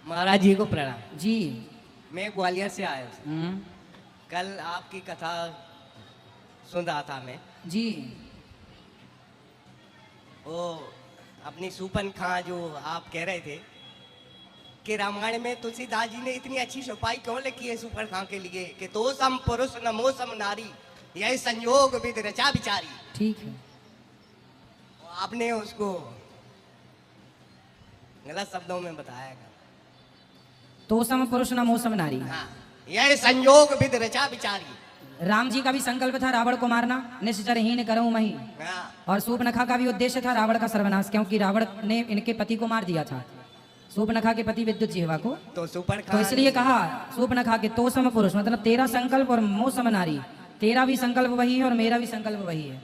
महाराज जी को प्रणाम जी। मैं ग्वालियर से आया हूँ। कल आपकी कथा सुन रहा था मैं। जी। वो अपनी सूपन खां जो आप कह रहे थे कि रामायण में तुलसीदास जी ने इतनी अच्छी छपाई क्यों लिखी है सूपन खां के लिए कि तो सम पुरुष नमो सम नारी यह संयोग विद रचा विचारी। ठीक है। आपने उसको गलत शब्दों में बताया है। तो सम पुरुष न मोसम नारी। हाँ, यह संयोग विद रचा विचारी। राम जी का भी संकल्प था रावण को मारना, निश्चरहीन करूं मही। हाँ, और सूर्पनखा का भी उद्देश्य था रावण का सर्वनाश, क्योंकि रावण ने इनके पति को मार दिया था, सूर्पनखा के पति विद्युत जिह्वा को। तो सूपन तो खां इसलिए कहा सूर्पनखा के तो सम पुरुष, मतलब तेरा संकल्प और मोसम नारी, तेरा भी संकल्प वही है और मेरा भी संकल्प वही है,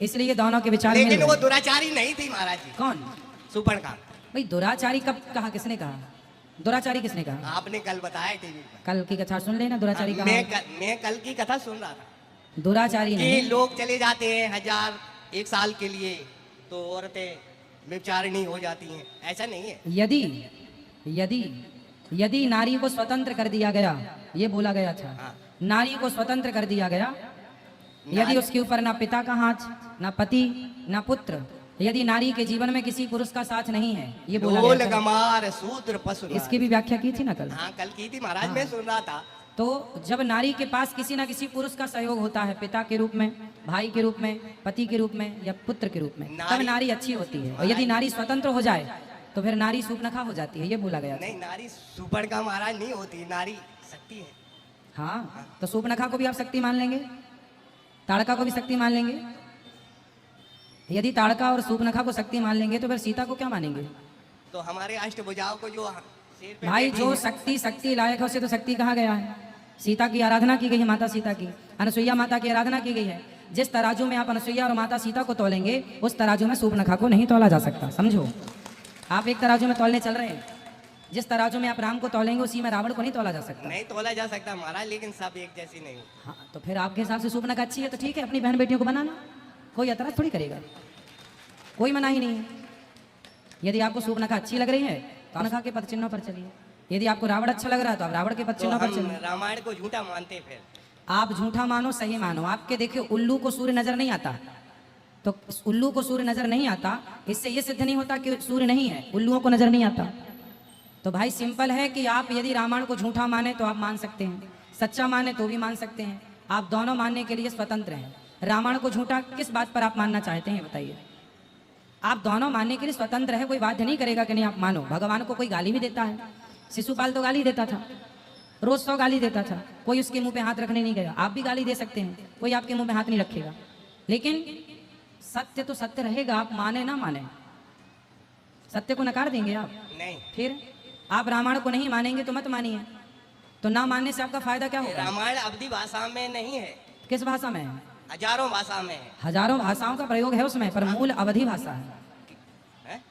इसलिए दोनों के विचार मिल लेकिन वो रहे। दुराचारी नहीं थी महाराज जी। कौन? सूपन खां। भाई दुराचारी कब कहा, किसने कहा? दुराचारी किसने कहा? आपने कल बताया टीवी पर। कल की कथा सुन लेना, दुराचारी कहा। मैं कल की कथा सुन रहा था दुराचारी कि नहीं। लोग चले जाते हैं 1 साल के लिए तो औरतें व्यभिचारिणी हो जाती हैं, ऐसा नहीं है। यदि यदि यदि नारी को स्वतंत्र कर दिया गया, ये बोला गया था, हाँ। नारी को स्वतंत्र कर दिया गया, यदि उसके ऊपर ना पिता का हाथ, ना पति, ना पुत्र, यदि नारी के जीवन में किसी पुरुष का साथ नहीं है, ये बोला ढोल गया था। गमार सूत्र पशु। इसकी भी व्याख्या की थी ना कल। हाँ कल की थी महाराज, हाँ। मैं सुन रहा था। तो जब नारी के पास किसी ना किसी पुरुष का सहयोग होता है, पिता के रूप में, भाई के रूप में, पति के रूप में या पुत्र के रूप में, तब नारी अच्छी होती है। और यदि नारी स्वतंत्र हो जाए तो फिर नारी सूर्पनखा हो जाती है, ये बोला गया था। नहीं, नारी सूपन का महाराज नहीं होती, नारी शक्ति है। हाँ, तो सूर्पनखा को भी आप शक्ति मान लेंगे, ताड़का को भी शक्ति मान लेंगे। यदि ताड़का और सूर्पनखा को शक्ति मान लेंगे तो फिर सीता को क्या मानेंगे? तो हमारे अष्टभुजाओं को जो सिर पे भाई बैठी जो है, शक्ति लायक है उसे तो शक्ति कहा गया है। सीता की आराधना की गई है, माता सीता की, अनसुईया माता की आराधना की गई है। जिस तराजू में आप अनसुईया और माता सीता को तोलेंगे, उस तराजू में सूर्पनखा को नहीं तोला जा सकता, समझो। आप एक तराजू में तोलने चल रहे हैं, जिस तराजू में आप राम को तोलेंगे उसी में रावण को नहीं तोला जा सकता। नहीं तोला जा सकता महाराज, लेकिन सब एक जैसी नहीं होती। हाँ, तो फिर आपके हिसाब से सूर्पनखा अच्छी है तो ठीक है, अपनी बहन बेटियों को बनाना, कोई एतराज थोड़ी करेगा, कोई मना ही नहीं है। यदि आपको सूर्पनखा अच्छी लग रही है तो सूर्पनखा के पद चिन्हों पर चलिए, यदि आपको रावण अच्छा लग रहा है तो आप रावण के पद तो चिन्हों पर हम चलिए। रामायण को झूठा मानते हैं। फिर आप झूठा मानो सही मानो, आपके देखिए उल्लू को सूर्य नजर नहीं आता, तो उल्लू को सूर्य नजर नहीं आता, इससे ये सिद्ध नहीं होता कि सूर्य नहीं है, उल्लुओं को नजर नहीं आता। तो भाई सिंपल है कि आप यदि रामायण को झूठा माने तो आप मान सकते हैं, सच्चा माने तो भी मान सकते हैं, आप दोनों मानने के लिए स्वतंत्र हैं। रामायण को झूठा किस बात पर आप मानना चाहते हैं बताइए? आप दोनों मानने के लिए स्वतंत्र है, कोई बाध्य नहीं करेगा कि नहीं आप मानो। भगवान को कोई गाली भी देता है, शिशुपाल तो गाली देता था, रोज 100 गाली देता था, कोई उसके मुंह पे हाथ रखने नहीं गया। आप भी गाली दे सकते हैं, कोई आपके मुंह पे हाथ नहीं रखेगा, लेकिन सत्य तो सत्य रहेगा, आप माने ना माने, सत्य को नकार देंगे आप? नहीं, फिर आप रामायण को नहीं मानेंगे तो मत मानिए, तो ना मानने से आपका फायदा क्या होगा? रामायण अवधि भाषा में नहीं है, किस भाषा में है? हजारों भाषा में है। हजारों भाषाओं का प्रयोग है उसमें, पर मूल अवधि भाषा है। हैं?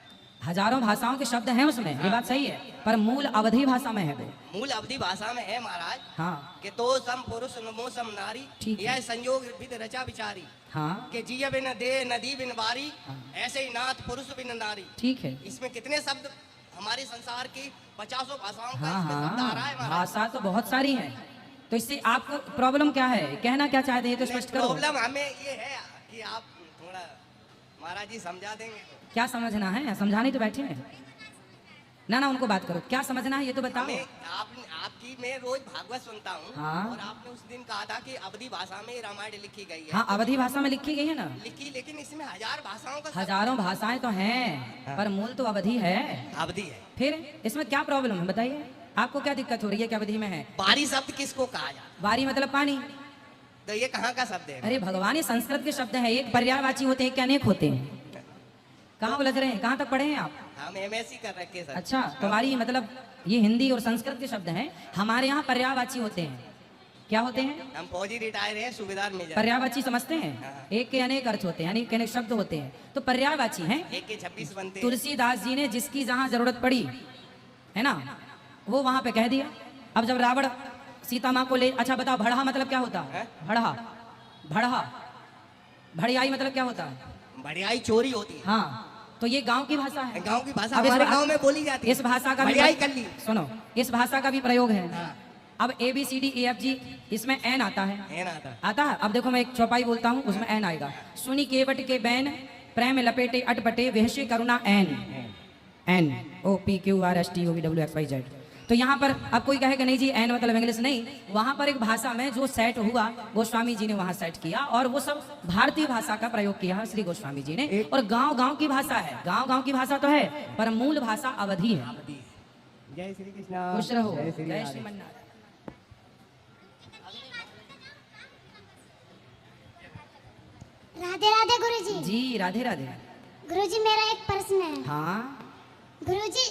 हजारों भाषाओं के शब्द हैं उसमें, ये बात सही है, पर मूल अवधि भाषा में है वो। मूल अवधि भाषा में है महाराज। हाँ कि तो सम पुरुष नमो सम नारी ठीक है। यह संयोग विद रचा विचारी। हाँ कि जिय बिन दे नदी बिन बारी हाँ। ऐसे ही नाथ पुरुष बिन नारी। ठीक है। इसमें कितने शब्द हमारे संसार की 50 भाषाओं का हाँ इसमें शब्द आ रहा है हाँ, महाराज। भाषा तो बहुत सारी है, तो इससे आपको प्रॉब्लम क्या है, कहना क्या चाहते हैं ये तो स्पष्ट करो। प्रॉब्लम हमें ये है कि आप थोड़ा महाराज जी समझा देंगे तो। क्या समझना है, समझाने तो बैठे हैं ना, ना उनको बात करो, क्या समझना है ये तो बताओ। आपकी मैं रोज भागवत सुनता हूँ। हाँ। और आपने उस दिन कहा था कि अवधि भाषा में रामायण लिखी गई है। हाँ, अवधि भाषा में लिखी गई है ना, लिखी, लेकिन इसमें 1000 भाषाओं का हजारों भाषाएं तो हैं, पर मूल तो अवधि है। अवधि है। फिर इसमें क्या प्रॉब्लम है बताइए, आपको क्या दिक्कत हो रही है कि अवधि में है? बारी शब्द किसको कहा जाता है? बारी मतलब पानी। तो ये कहाँ का शब्द है? अरे भगवान, ये संस्कृत के शब्द है, एक पर्यायवाची होते हैं कि अनेक होते हैं? कहाँ उलझ रहे हैं, कहाँ तक पढ़े हैं आप? हम एमएससी कर रखे सर। अच्छा, तुम्हारी मतलब ये हिंदी और संस्कृत के शब्द हैं, हमारे यहाँ पर्यायवाची होते हैं। क्या होते हैं? हम फौजी रिटायर हैं, सूबेदार मेजर। पर्यायवाची समझते हैं, एक के अनेक अर्थ होते हैं, यानी अनेक शब्द होते हैं, तो पर्यायवाची हैं। एक के 26 बनते हैं। तुलसीदास जी ने जिसकी जहां जरूरत पड़ी है ना, वो वहां पे कह दिया। अब जब रावण सीता माँ को ले, अच्छा बताओ भड़हा मतलब क्या होता है? भड़हा, भड़हा, भड़ियाई मतलब क्या होता है? बढ़ियाई चोरी होती है। हाँ, तो ये गांव की भाषा है। गांव की भाषा अब इस हमारे भा- गांव में बोली जाती है। इस भाषा का भी बढ़िया ही कर ली। सुनो, इस भाषा का भी प्रयोग है। हाँ। अब ABCDEFG, इसमें एन आता है। है ना आता। आता है। अब देखो मैं एक चौपाई बोलता हूँ, उसमें एन आएगा। सुनी केवट के बैन, प्रेम लपेटे अटपटे, वहशे करुणा एन, एन OPQRSTUVWXYZ। तो यहाँ पर अब कोई कहेगा नहीं जी एन मतलब इंग्लिश नहीं, वहां पर एक भाषा में जो सेट हुआ गोस्वामी जी ने वहां सेट किया, और वो सब भारतीय भाषा का प्रयोग किया है श्री गोस्वामी जी ने। और गांव गांव की भाषा है, गांव गांव की भाषा तो है, पर मूल भाषा अवधि है। जय श्री कृष्ण। खुश रहो, जय श्री जय राधे। श्रीमन्नारायण। राधे राधे गुरुजी। जी राधे राधे। गुरुजी मेरा एक प्रश्न है। हाँ गुरुजी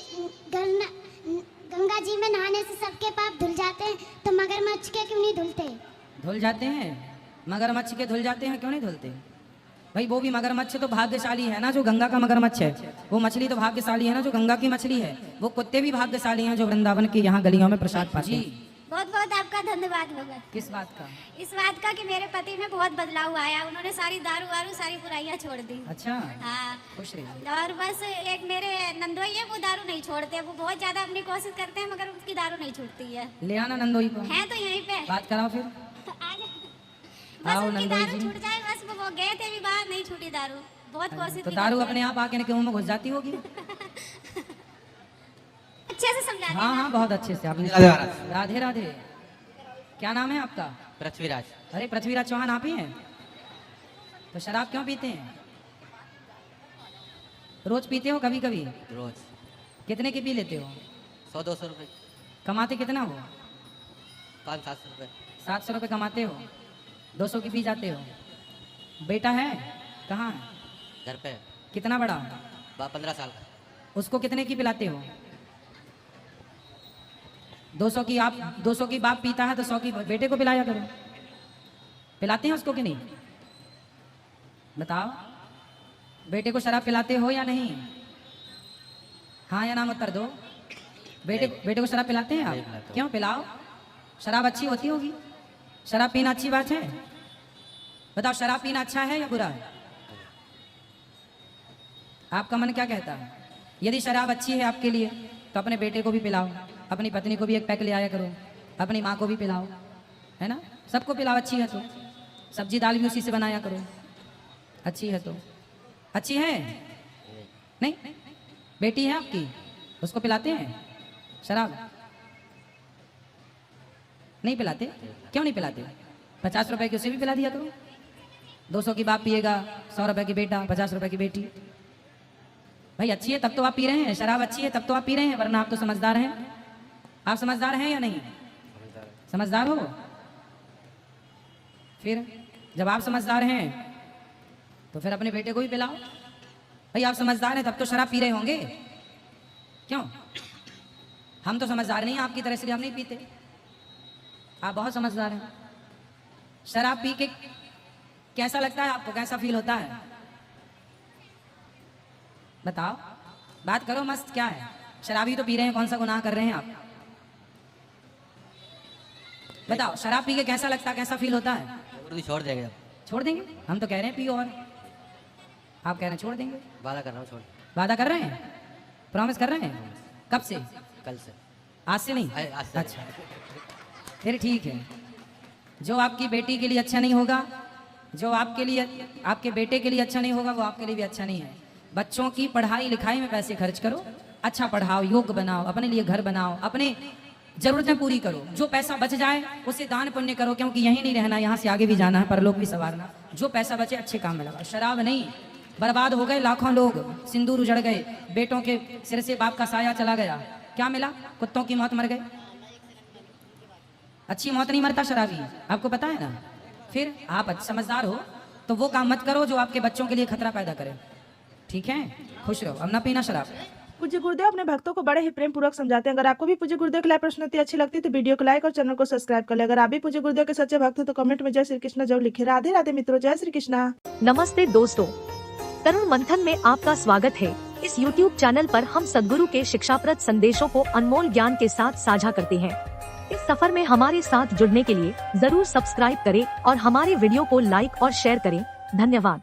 गंगा जी में नहाने से सबके पाप धुल जाते हैं, तो मगरमच्छ के क्यों नहीं धुलते? धुल जाते हैं, मगरमच्छ के धुल जाते हैं, क्यों नहीं धुलते? भाई वो भी मगरमच्छ तो भाग्यशाली है ना जो गंगा का मगरमच्छ है, वो मछली तो भाग्यशाली है ना जो गंगा की मछली है, वो कुत्ते भी भाग्यशाली हैं जो वृंदावन के यहाँ गलियों में प्रसाद पाते हैं। बहुत बहुत आपका धन्यवाद भगवान। किस बात का? इस बात का कि मेरे पति में बहुत बदलाव आया, उन्होंने सारी दारू वारू सारी बुराइयां छोड़ दी। अच्छा, हाँ। खुश रहिए। और बस एक मेरे नंदोई है, वो दारू नहीं छोड़ते, वो बहुत ज्यादा अपनी कोशिश करते हैं मगर उनकी दारू नहीं छूटती है। ले आना नंदोई को, है तो यहीं पे बात कराओ फिर। बस आओ उनकी नंदोई दारू जी। छूट जाए, बस वो गए थे भी बाहर, नहीं छूटी दारू, बहुत कोशिश तो की दारू करते अपने आप आके इनके मुंह में घुस जाती होगी। हैं। अच्छे से समझा हाँ हाँ बहुत अच्छे से आपने। राधे महाराज। राधे राधे। क्या नाम है आपका? पृथ्वीराज। अरे पृथ्वीराज चौहान आप ही हैं? तो शराब क्यों पीते हैं? रोज पीते हो? कभी कभी? रोज कितने की पी लेते हो? 100-200 रुपए। कमाते कितना हो? 500-700 रुपए। 700 रुपये कमाते हो, 200 की पी जाते हो। बेटा है? कहाँ है? घर पे कितना बड़ा? 15 साल का। उसको कितने की पिलाते हो? 200 की। आप 200 की बाप पीता है तो 100 की बेटे को पिलाया करो। पिलाते हैं उसको कि नहीं? बताओ, बेटे को शराब पिलाते हो या नहीं? हाँ या नाम उत्तर दो। बेटे को शराब पिलाते हैं नहीं आप? पिलाता हूँ। क्यों? पिलाओ, शराब अच्छी होती होगी। शराब पीना अच्छी बात है? बताओ, शराब पीना अच्छा है या बुरा है? आपका मन क्या कहता है? यदि शराब अच्छी है आपके लिए तो अपने बेटे को भी पिलाओ, अपनी पत्नी को भी एक पैक ले आया करो, अपनी माँ को भी पिलाओ, है ना? सबको पिलाओ, अच्छी है तो। सब्जी दाल भी उसी से बनाया करो, अच्छी है तो। अच्छी है? नहीं? बेटी है आपकी, उसको पिलाते हैं शराब? नहीं पिलाते? क्यों नहीं पिलाते? 50 रुपए की उसे भी पिला दिया करो। 200 की बाप पिएगा, 100 रुपए की बेटा, 50 रुपए की बेटी। भाई अच्छी है तब तो आप पी रहे हैं, शराब अच्छी है तब तो आप पी रहे हैं, वरना आप तो समझदार हैं। आप समझदार हैं या नहीं? समझदार हो? फिर जब आप समझदार हैं तो फिर अपने बेटे को भी पिलाओ। भाई आप समझदार हैं तब तो शराब पी रहे होंगे, क्यों? हम तो समझदार नहीं हैं आपकी तरह, इसलिए हम नहीं पीते। आप बहुत समझदार हैं। शराब पी के कैसा लगता है आपको? कैसा फील होता है? बताओ, बात करो मस्त। क्या है? शराबी तो पी रहे हैं, कौन सा गुनाह कर रहे हैं आप? बताओ, शराब पी के कैसा लगता है, कैसा फील होता है? छोड़ देंगे अब। छोड़ देंगे? हम तो कह रहे हैं पियो, और आप कह रहे हैं छोड़ देंगे। वादा कर रहा हूँ छोड़। वादा कर रहे हैं? प्रॉमिस कर रहे हैं? कब से? कल से। आज से नहीं? आज से। अच्छा, फिर ठीक है। जो आपकी बेटी के लिए अच्छा नहीं होगा, जो आपके लिए, आपके बेटे के लिए अच्छा नहीं होगा, वो आपके लिए भी अच्छा नहीं है। बच्चों की पढ़ाई लिखाई में पैसे खर्च करो, अच्छा पढ़ाओ, योग्य बनाओ, अपने लिए घर बनाओ, अपने जरूरतें पूरी करो। जो पैसा बच जाए उसे दान पुण्य करो, क्योंकि यहीं नहीं रहना, यहाँ से आगे भी जाना है, परलोक भी संवारना। जो पैसा बचे अच्छे काम में लगाओ। शराब नहीं। बर्बाद हो गए लाखों लोग, सिंदूर उजड़ गए, बेटों के सिर से बाप का साया चला गया। क्या मिला? कुत्तों की मौत मर गए। अच्छी मौत नहीं मरता शराबी, आपको पता है ना। फिर आप समझदार हो तो वो काम मत करो जो आपके बच्चों के लिए खतरा पैदा करे, ठीक है? खुश रहो, अब ना पीना शराब। पूज्य गुरुदेव अपने भक्तों को बड़े ही प्रेम पूर्वक समझाते हैं। अगर आपको भी पूज्य गुरुदेव की लाइव प्रश्नोत्तरी अच्छी लगती है तो वीडियो को लाइक और चैनल को सब्सक्राइब कर ले। अगर आप भी पूज्य गुरुदेव के सच्चे भक्त हैं तो कमेंट में जय श्री कृष्ण जरूर लिखे। राधे राधे मित्रों, जय श्री कृष्ण। नमस्ते दोस्तों, तरुण मंथन में आपका स्वागत है। इस YouTube चैनल पर हम सद्गुरु के शिक्षाप्रद संदेशों को अनमोल ज्ञान के साथ साझा करते हैं। इस सफर में हमारे साथ जुड़ने के लिए जरूर सब्सक्राइब करें और हमारे वीडियो को लाइक और शेयर करें। धन्यवाद।